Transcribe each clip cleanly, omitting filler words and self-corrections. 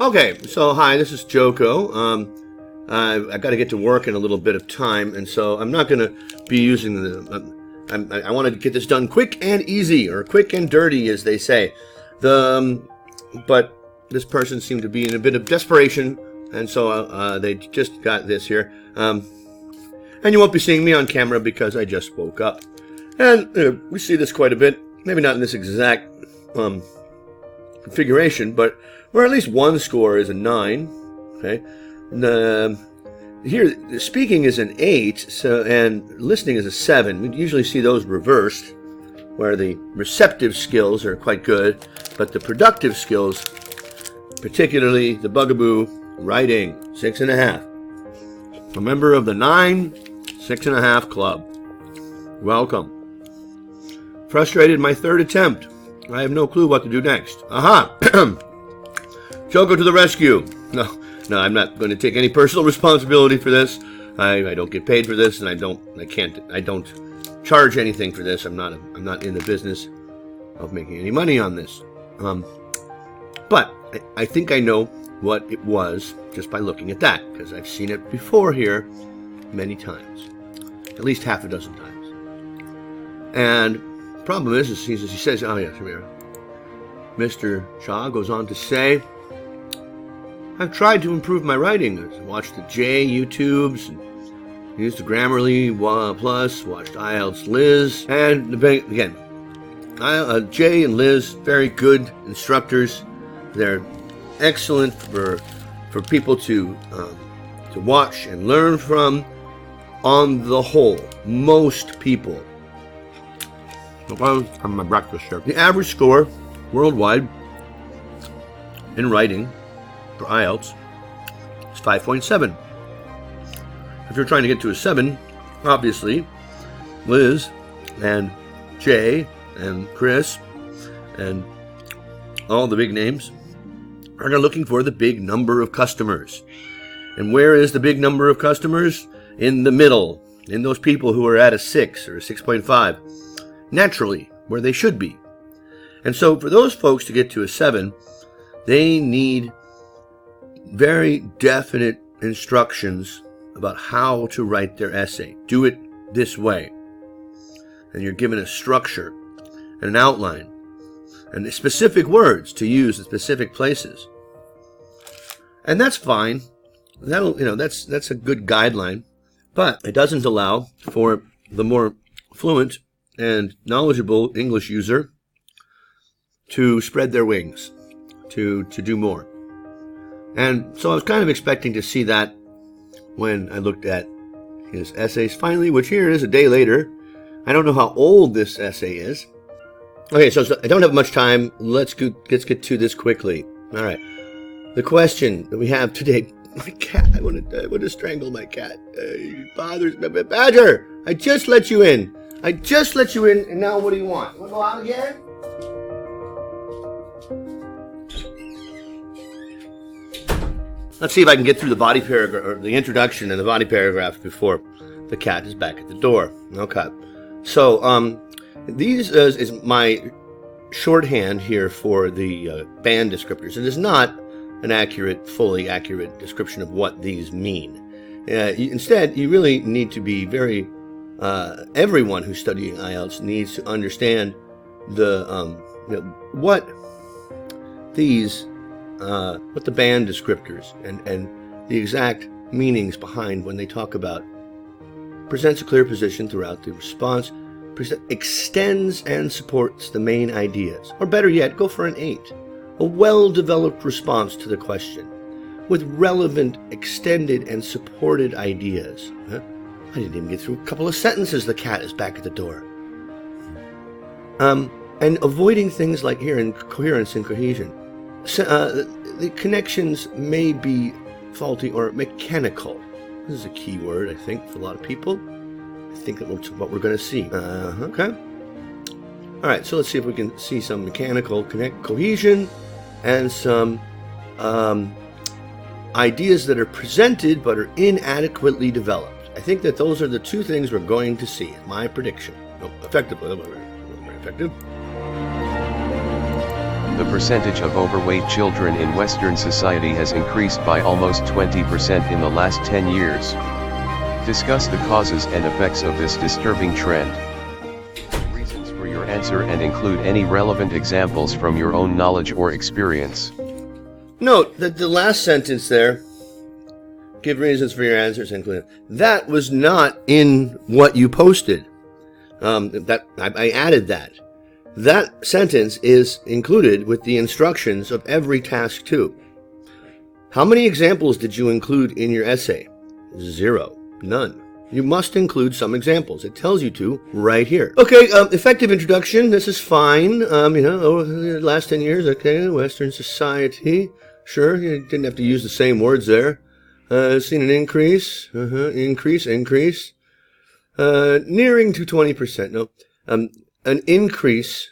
Okay, so hi, this is Joko. I got to get to work in a little bit of time, and so I'm not going to be using the. I wanted to get this done quick and easy, or quick and dirty, as they say. But this person seemed to be in a bit of desperation, and so they just got this here. And you won't be seeing me on camera because I just woke up. And we see this quite a bit. Maybe not in this exact configuration, but where at least one score is a 9. Okay. Here, speaking is an 8, and listening is a 7. We usually see those reversed, where the receptive skills are quite good, but the productive skills, particularly the bugaboo, writing, 6.5. A member of the 9, 6.5 club. Welcome. Frustrated my third attempt. I have no clue what to do next. Aha! Joko to the rescue. No, I'm not going to take any personal responsibility for this. I don't get paid for this, and I don't charge anything for this. I'm not in the business of making any money on this. But I think I know what it was just by looking at that, because I've seen it before here many times, at least half a dozen times. And the problem is he says, oh yes, here. Mr. Shaw goes on to say, I've tried to improve my writing. I've watched the J YouTubes, and used the Grammarly Plus, watched IELTS Liz, and again, Jay and Liz, very good instructors. They're excellent for people to watch and learn from. On the whole, most people. I'm my breakfast here. The average score worldwide in writing for IELTS is 5.7. If you're trying to get to a 7, obviously, Liz and Jay and Chris and all the big names are looking for the big number of customers. And where is the big number of customers? In the middle, in those people who are at a 6 or a 6.5, naturally, where they should be. And so for those folks to get to a 7, they need very definite instructions about how to write their essay. Do it this way. And you're given a structure and an outline and specific words to use in specific places. And that's fine. That's a good guideline, but it doesn't allow for the more fluent and knowledgeable English user to spread their wings, to do more. And so I was kind of expecting to see that when I looked at his essays finally, which here is a day later. I don't know how old this essay is. Okay, so I don't have much time. Let's get to this quickly. All right. The question that we have today, my cat, I want to strangle my cat. It bothers me. Badger, I just let you in. And now what do you want? You want to go out again? Let's see if I can get through the body paragraph, or the introduction and the body paragraph before the cat is back at the door. Okay. So, these is my shorthand here for the band descriptors. It is not an fully accurate description of what these mean. Instead, you really need to be everyone who's studying IELTS needs to understand what the band descriptors and the exact meanings behind when they talk about presents a clear position throughout the response, extends and supports the main ideas. Or better yet, go for an 8. A well-developed response to the question with relevant, extended, and supported ideas. Huh? I didn't even get through a couple of sentences. The cat is back at the door. And avoiding things like here in coherence and cohesion. The connections may be faulty or mechanical. This is a key word, I think, for a lot of people. I think that's what we're going to see. Okay. All right, so let's see if we can see some mechanical cohesion and some ideas that are presented but are inadequately developed. I think that those are the two things we're going to see. My prediction. Effectively, very effective. The percentage of overweight children in Western society has increased by almost 20% in the last 10 years. Discuss the causes and effects of this disturbing trend. Reasons for your answer and include any relevant examples from your own knowledge or experience. Note that the last sentence there, give reasons for your answers, include, that was not in what you posted. I added that. That sentence is included with the instructions of every task 2. How many examples did you include in your essay? 0. None. You must include some examples. It tells you to right here. Okay, effective introduction. This is fine. Last 10 years, okay, Western society. Sure, you didn't have to use the same words there. Seen an increase. Increase. Nearing to 20%. No. An increase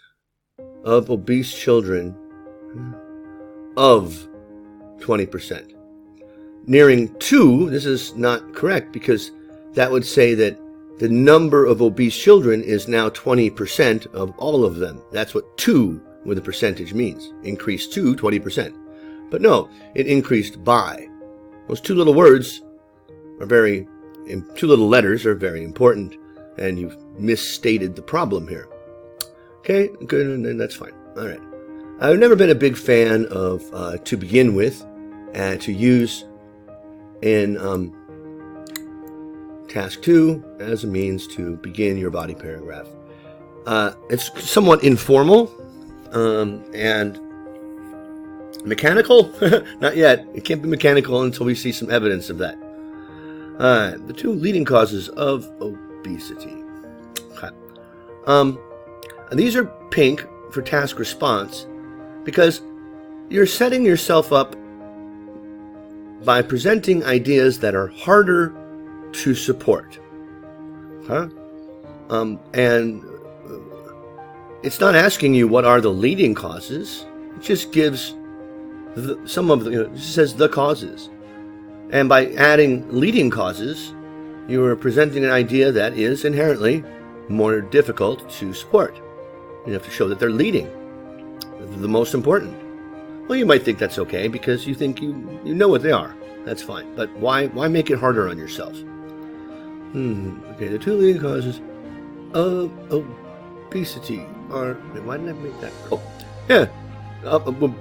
of obese children of 20%. Nearing to, this is not correct because that would say that the number of obese children is now 20% of all of them. That's what to with a percentage means. Increase to 20%. But no, it increased by. Those 2 little words are 2 little letters are very important, and you've misstated the problem here. Okay, good, and that's fine. All right. I've never been a big fan of to begin with and to use in task 2 as a means to begin your body paragraph. It's somewhat informal and mechanical. Not yet. It can't be mechanical until we see some evidence of that. The 2 leading causes of obesity. Okay. These are pink for task response because you're setting yourself up by presenting ideas that are harder to support. And it's not asking you what are the leading causes. It just gives it says the causes. And by adding leading causes, you are presenting an idea that is inherently more difficult to support. You have to show that they're leading, the most important. Well, you might think that's okay because you think you know what they are. That's fine. But why make it harder on yourself? Okay, the 2 leading causes of obesity are... Why didn't I make that? Oh, yeah.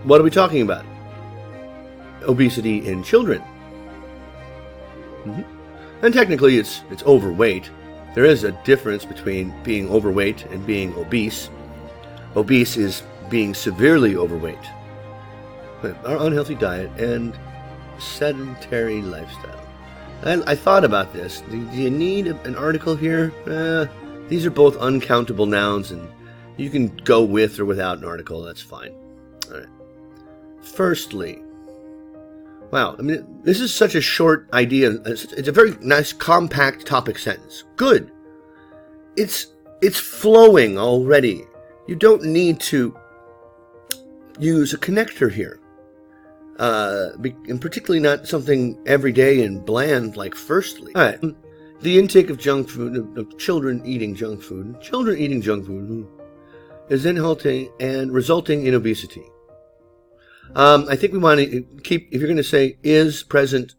What are we talking about? Obesity in children. And technically it's overweight. There is a difference between being overweight and being obese. Obese is being severely overweight. Our unhealthy diet and sedentary lifestyle. I thought about this. Do you need an article here? These are both uncountable nouns, and you can go with or without an article. That's fine. All right. Firstly, wow, I mean, this is such a short idea. It's a very nice, compact topic sentence. Good. It's flowing already. You don't need to use a connector here. And particularly not something everyday and bland like firstly. All right. The intake of junk food, of children eating junk food, is unhealthy and resulting in obesity. I think we want to keep, if you're going to say is present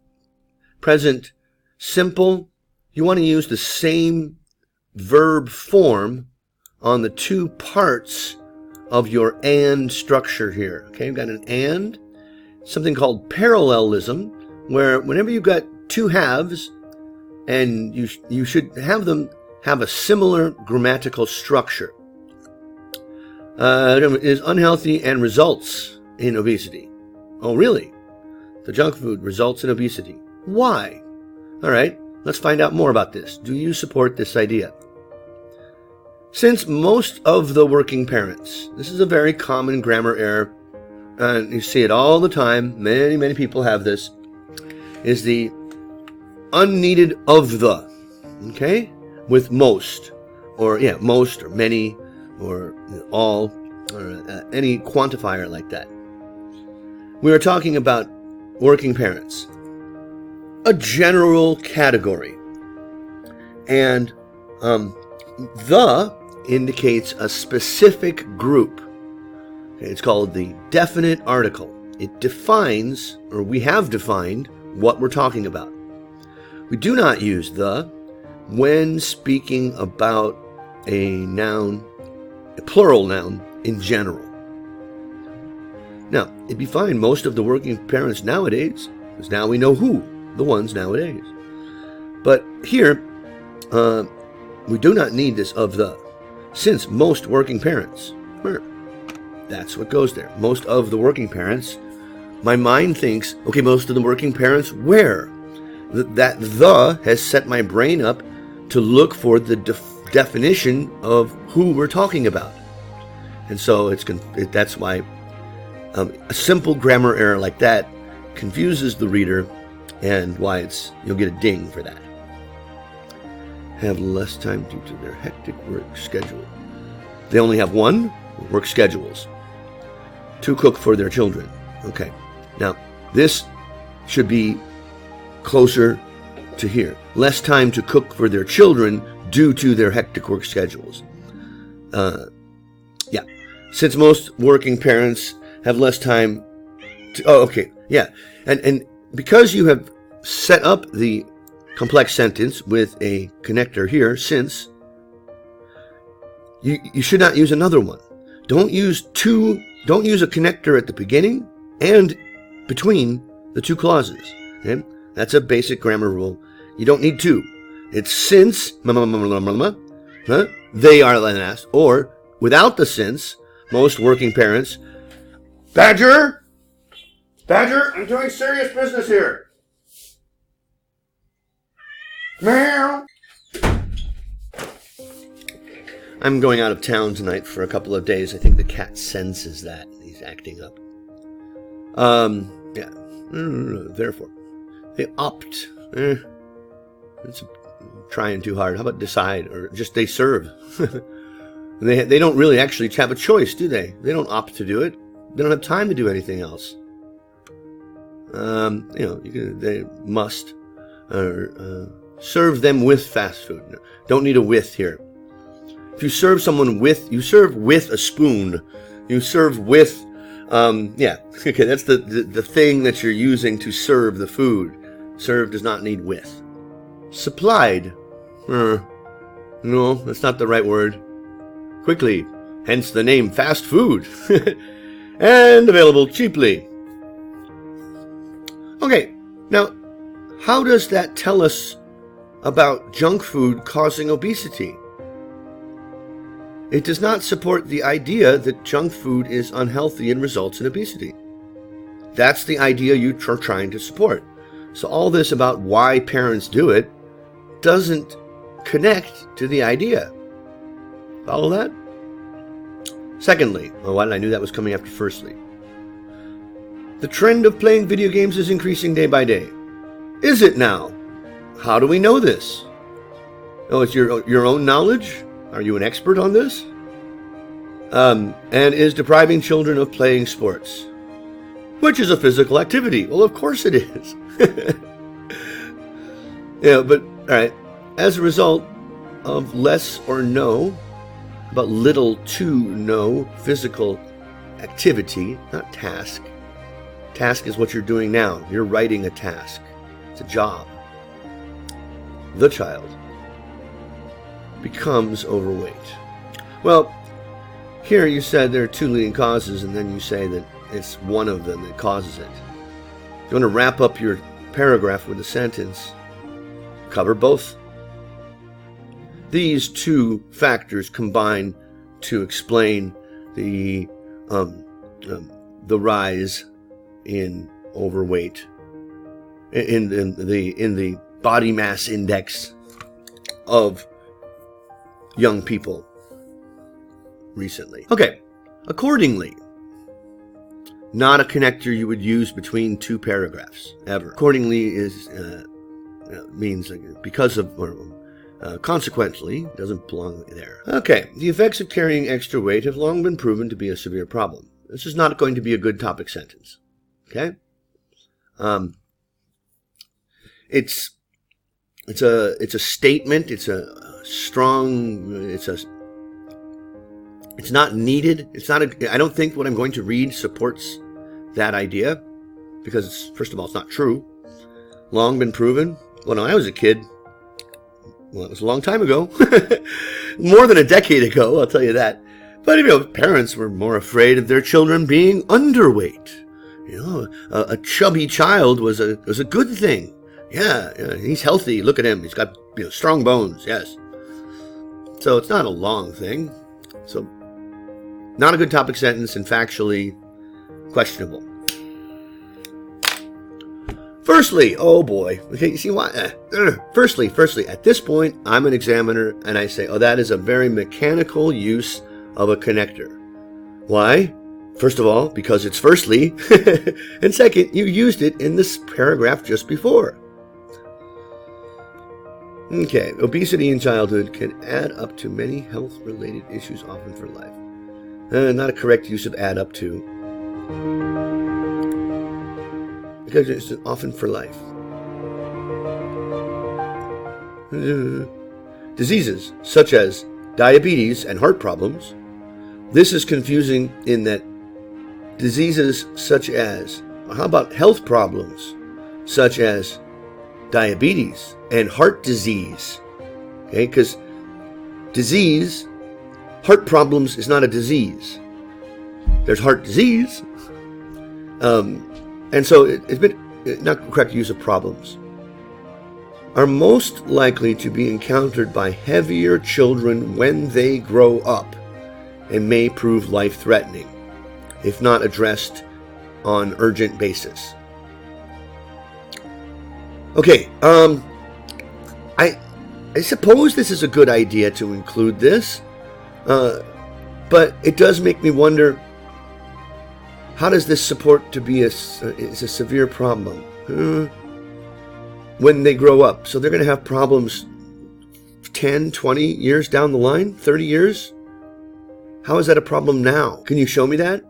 simple, you want to use the same verb form on the 2 parts of your and structure here. Okay, you've got an and, something called parallelism, where whenever you've got 2 halves, and you should have them have a similar grammatical structure. It is unhealthy and results in obesity. Oh, really? The junk food results in obesity. Why? All right, let's find out more about this. Do you support this idea? Since most of the working parents, this is a very common grammar error, and you see it all the time, many people have this, is the unneeded of the, okay? With most, or most, or many, or all, or any quantifier like that. We are talking about working parents, a general category, and the indicates a specific group. Okay, it's called the definite article. It defines, or we have defined, what we're talking about. We do not use the when speaking about a noun, a plural noun in general. Now, it'd be fine most of the working parents nowadays, because now we know who, the ones nowadays. But here, we do not need this of the, since most working parents, that's what goes there. Most of the working parents, my mind thinks, okay, most of the working parents where? That the has set my brain up to look for the definition of who we're talking about. And so that's why a simple grammar error like that confuses the reader, and why you'll get a ding for that. Have less time due to their hectic work schedule. They only have one, work schedules. To cook for their children. Okay. Now, this should be closer to here. Less time to cook for their children due to their hectic work schedules. Yeah. Since most working parents have less time to... Oh, okay. Yeah. And because you have set up the complex sentence with a connector here, since, you should not use another one. Don't use a connector at the beginning and between the two clauses. Okay? That's a basic grammar rule. You don't need two. It's since they are last, or without the since, most working parents. Badger, I'm doing serious business here. Meow. I'm going out of town tonight for a couple of days. I think the cat senses that. He's acting up. Yeah. Therefore, they opt. It's trying too hard. How about decide? Or just they serve. They don't really actually have a choice, do they? They don't opt to do it. They don't have time to do anything else. They must. Serve them with fast food. Don't need a with here. If you serve someone with, you serve with a spoon. You serve with, okay, that's the thing that you're using to serve the food. Serve does not need with. Supplied. No, that's not the right word. Quickly, hence the name fast food. And available cheaply. Okay, now, how does that tell us about junk food causing obesity? It does not support the idea that junk food is unhealthy and results in obesity. That's the idea you are trying to support. So all this about why parents do it doesn't connect to the idea. Follow that? Secondly, I knew that was coming after firstly. The trend of playing video games is increasing day by day. Is it now? How do we know this? Oh, it's your own knowledge? Are you an expert on this? And is depriving children of playing sports, which is a physical activity. Well, of course it is. But all right. As a result of less or no, but little to no physical activity, not task. Task is what you're doing now. You're writing a task. It's a job. The child becomes overweight. Well, here you said there are two leading causes, and then you say that it's one of them that causes it. You want to wrap up your paragraph with a sentence. Cover both. These two factors combine to explain the rise in overweight in the body mass index of young people recently. Okay, accordingly, not a connector you would use between two paragraphs ever. Accordingly is means because of, or consequently, doesn't belong there. Okay, the effects of carrying extra weight have long been proven to be a severe problem. This is not going to be a good topic sentence. Okay, it's a statement. It's a strong. It's not needed. I don't think what I'm going to read supports that idea because, first of all, it's not true. Long been proven. When I was a kid, well, it was a long time ago, more than a decade ago, I'll tell you that. But, parents were more afraid of their children being underweight. A chubby child was a good thing. Yeah, he's healthy. Look at him. He's got strong bones. Yes. So it's not a long thing. So not a good topic sentence and factually questionable. Firstly, oh boy. Okay, you see why? Firstly, at this point, I'm an examiner and I say, that is a very mechanical use of a connector. Why? First of all, because it's firstly, and second, you used it in this paragraph just before. Okay, obesity in childhood can add up to many health-related issues, often for life. Not a correct use of add up to, because it's often for life. Diseases such as diabetes and heart problems. This is confusing in that diseases such as, how about health problems such as diabetes and heart disease? Okay, because heart problems is not a disease. There's heart disease. And so it's been not correct use of problems. Are most likely to be encountered by heavier children when they grow up and may prove life-threatening if not addressed on urgent basis. Okay, I suppose this is a good idea to include this, but it does make me wonder, how does this support to be a severe problem when they grow up? So they're going to have problems 10, 20 years down the line, 30 years? How is that a problem now? Can you show me that?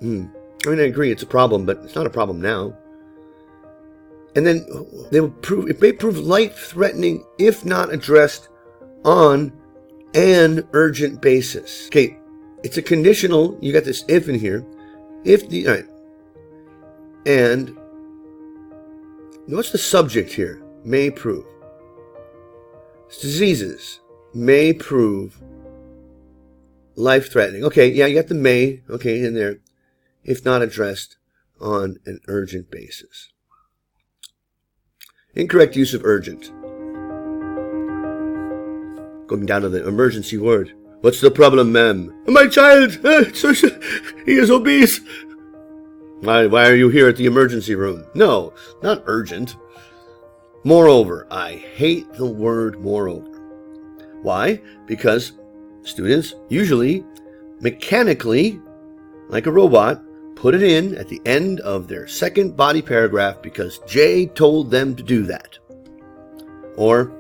I mean, I agree it's a problem, but it's not a problem now. And then it may prove life-threatening if not addressed on an urgent basis. Okay, it's a conditional. You got this if in here. All right. And what's the subject here? May prove. Diseases may prove life-threatening. Okay, yeah, you got the may, in there, if not addressed on an urgent basis. Incorrect use of urgent. Going down to the emergency ward. What's the problem, ma'am? My child, he is obese. Why are you here at the emergency room? No, not urgent. Moreover, I hate the word moreover. Why? Because students usually mechanically, like a robot, put it in at the end of their second body paragraph because Jay told them to do that. Or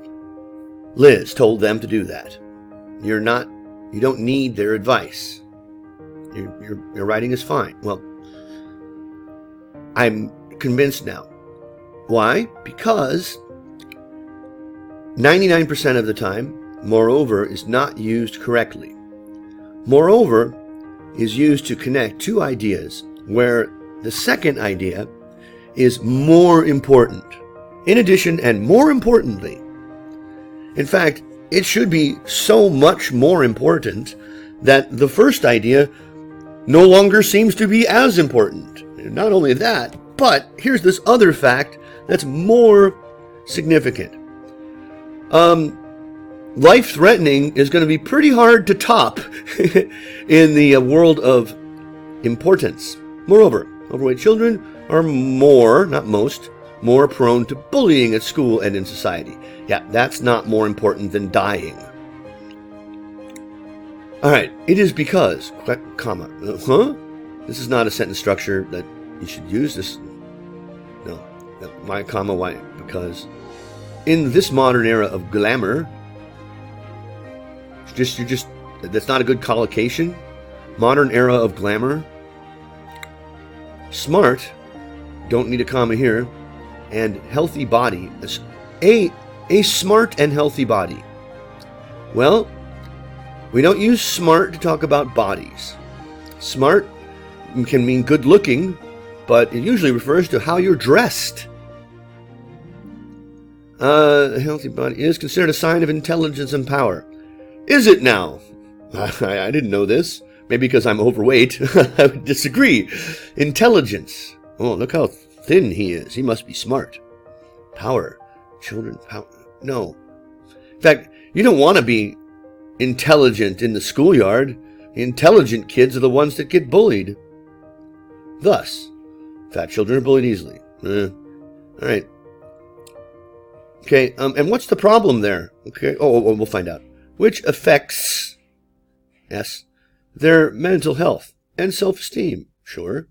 Liz told them to do that. You don't need their advice. Your writing is fine. Well, I'm convinced now. Why? Because 99% of the time, moreover is not used correctly. Moreover is used to connect two ideas where the second idea is more important. In addition, and more importantly, in fact, it should be so much more important that the first idea no longer seems to be as important. And not only that, but here's this other fact that's more significant. Life-threatening is going to be pretty hard to top in the world of importance. Moreover, overweight children are not most, more prone to bullying at school and in society. Yeah, that's not more important than dying. All right, it is because, comma, This is not a sentence structure that you should use this. No, why, comma, why? Because in this modern era of glamour, that's not a good collocation. Modern era of glamour. Smart, don't need a comma here, and healthy body. A smart and healthy body. Well, We don't use smart to talk about bodies. Smart can mean good looking, but it usually refers to how you're dressed. A healthy body is considered a sign of intelligence and power. Is it now? I didn't know this. Maybe because I'm overweight. I would disagree. Intelligence. Oh, look how thin he is. He must be smart. Power. Children. Power. No. In fact, you don't want to be intelligent in the schoolyard. The intelligent kids are the ones that get bullied. Thus, fat children are bullied easily. All right. Okay, and what's the problem there? Okay, we'll find out. Which affects, yes, their mental health and self-esteem, sure.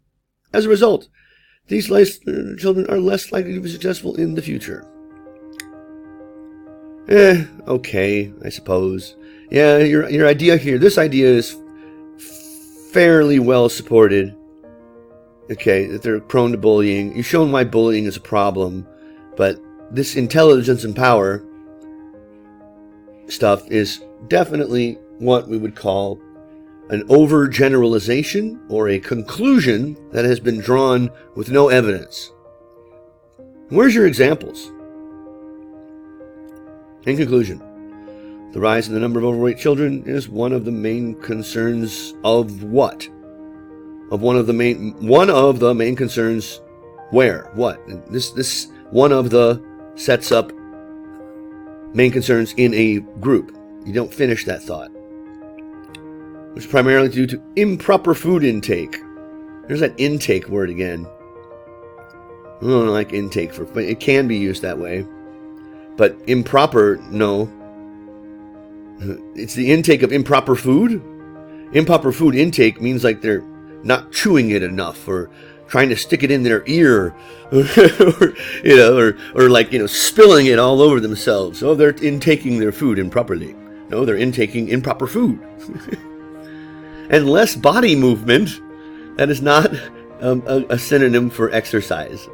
As a result, these children are less likely to be successful in the future. Okay, I suppose. Yeah, your idea here, this idea is fairly well supported. Okay, that they're prone to bullying. You've shown why bullying is a problem, but this intelligence and power stuff is definitely what we would call an overgeneralization or a conclusion that has been drawn with no evidence. Where's your examples? In conclusion, the rise in the number of overweight children is one of the main concerns of what? Of one of the main concerns where? What? This one of the sets up main concerns in a group. You don't finish that thought. Which is primarily due to improper food intake. There's that intake word again. I don't like intake but it can be used that way. But improper, no. It's the intake of improper food. Improper food intake means like they're not chewing it enough, or trying to stick it in their ear, or like, spilling it all over themselves. Oh, they're intaking their food improperly. No, they're intaking improper food. And less body movement, that is not a synonym for exercise,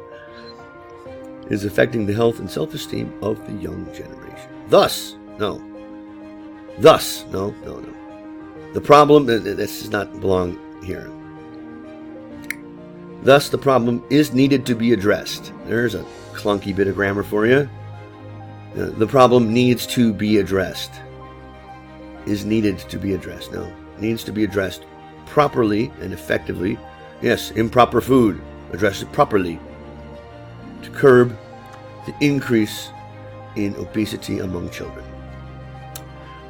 is affecting the health and self-esteem of the young generation. Thus, no. The problem, this does not belong here. Thus, the problem is needed to be addressed. There's a clunky bit of grammar for you. The problem needs to be addressed. Is needed to be addressed. No, needs to be addressed properly and effectively. Yes, improper food. Address it properly to curb the increase in obesity among children.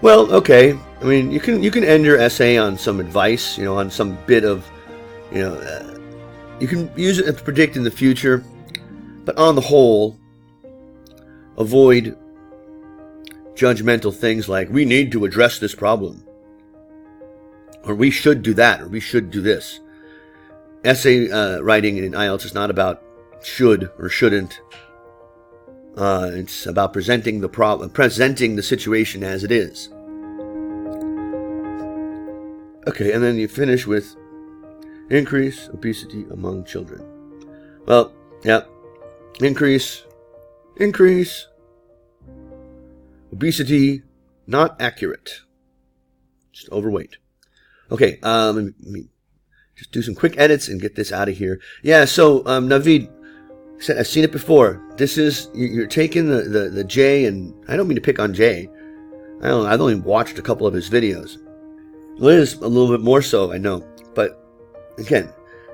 Well, okay. I mean, you can end your essay on some advice, on some bit of, you can use it to predict in the future, but on the whole, avoid judgmental things like, we need to address this problem, or we should do that, or we should do this. Essay writing in IELTS is not about should or shouldn't. It's about presenting the situation as it is. Okay, and then you finish with increase obesity among children. Well, yeah, increase. Obesity, not accurate. Just overweight. Okay, let me just do some quick edits and get this out of here. Yeah, so Naveed said, I've seen it before. This is, you're taking the J, and I don't mean to pick on Jay. I've only watched a couple of his videos. Liz, a little bit more so, I know. But again,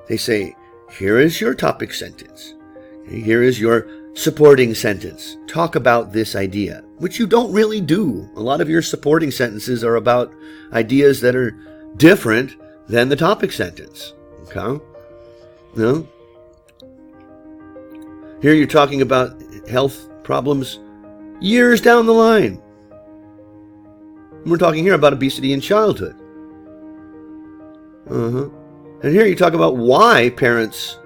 they say, here is your topic sentence. Here is your supporting sentence. Talk about this idea, which you don't really do. A lot of your supporting sentences are about ideas that are different than the topic sentence. Okay? No? Here you're talking about health problems years down the line. We're talking here about obesity in childhood. And here you talk about why parents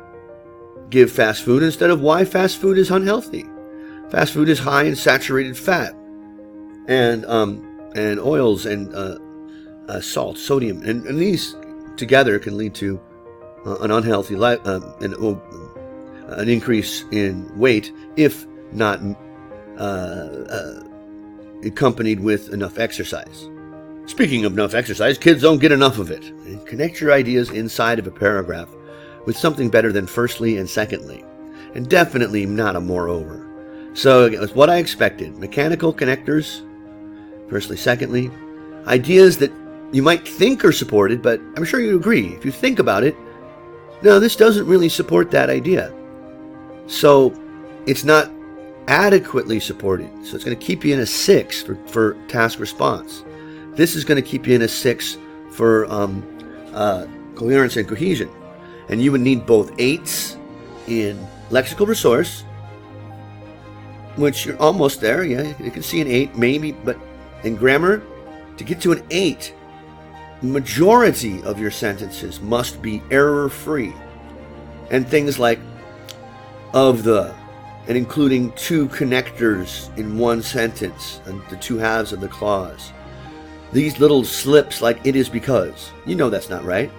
give fast food instead of why fast food is unhealthy. Fast food is high in saturated fat and oils and salt, sodium, and these together can lead to an unhealthy life, an increase in weight if not accompanied with enough exercise. Speaking of enough exercise, kids don't get enough of it. And connect your ideas inside of a paragraph with something better than firstly and secondly. And definitely not a moreover. So it was what I expected. Mechanical connectors, firstly, secondly. Ideas that you might think are supported, but I'm sure you agree. If you think about it, no, this doesn't really support that idea. So it's not adequately supported. So it's going to keep you in a 6 for task response. This is going to keep you in a 6 for coherence and cohesion. And you would need both 8s in lexical resource, which you're almost there. Yeah, you can see an 8 maybe, but in grammar, to get to an 8, majority of your sentences must be error-free. And things like of the, and including 2 connectors in one sentence, and the 2 halves of the clause. These little slips like it is because. You know that's not right.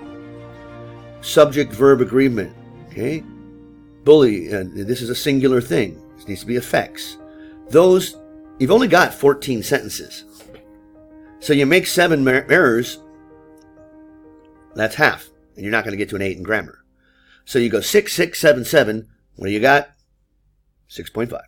Subject-verb agreement. Okay? Bully, and this is a singular thing. This needs to be effects. Those, you've only got 14 sentences. So you make 7 errors, that's half. And you're not going to get to an 8 in grammar. So you go 6, 6, 7, 7. What do you got? 6.5.